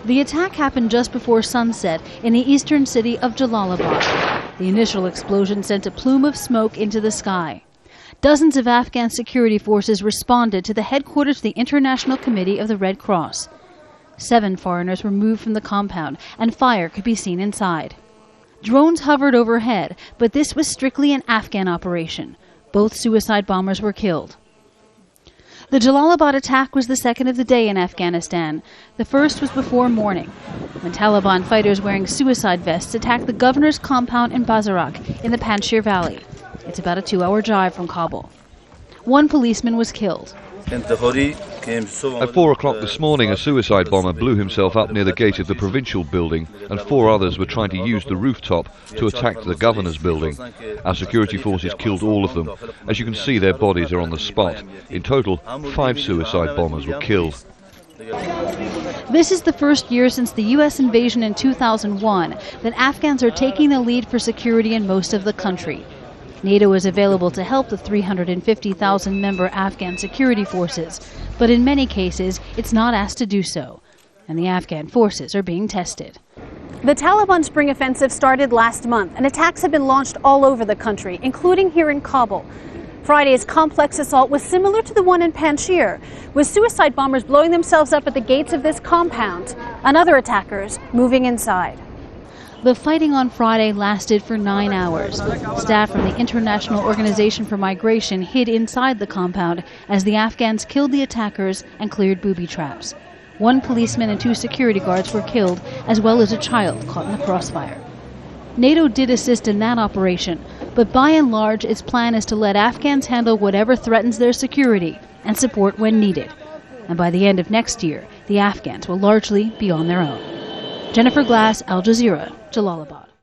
The attack happened just before sunset in the eastern city of Jalalabad. The initial explosion sent a plume of smoke into the sky. Dozens of Afghan security forces responded to the headquarters of the International Committee of the Red Cross. 7 foreigners were moved from the compound, and fire could be seen inside. Drones hovered overhead, but this was strictly an Afghan operation. Both suicide bombers were killed. The Jalalabad attack was the second of the day in Afghanistan. The first was before morning, when Taliban fighters wearing suicide vests attacked the governor's compound in Bazarak in the PANJSHIR Valley. It's about a 2-hour drive from Kabul. 1 policeman was killed. At 4 o'clock this morning, a suicide bomber blew himself up near the gate of the provincial building, and 4 others were trying to use the rooftop to attack the governor's building. Our security forces killed all of them. As you can see, their bodies are on the spot. In total, 5 suicide bombers were killed. This is the first year since the U.S. invasion in 2001 that Afghans are taking the lead for security in most of the country. NATO is available to help the 350,000-member Afghan security forces, but in many cases it's not asked to do so, and the Afghan forces are being tested. The Taliban spring offensive started last month, and attacks have been launched all over the country, including here in Kabul. Friday's complex assault was similar to the one in PANJSHIR, with suicide bombers blowing themselves up at the gates of this compound and other attackers moving inside. The fighting on Friday lasted for 9 hours. Staff from the International Organization for Migration hid inside the compound as the Afghans killed the attackers and cleared booby traps. 1 policeman and 2 security guards were killed, as well as a child caught in the crossfire. NATO did assist in that operation, but by and large its plan is to let Afghans handle whatever threatens their security and support when needed. And by the end of next year, the Afghans will largely be on their own. Jennifer Glasse, Al Jazeera, Jalalabad.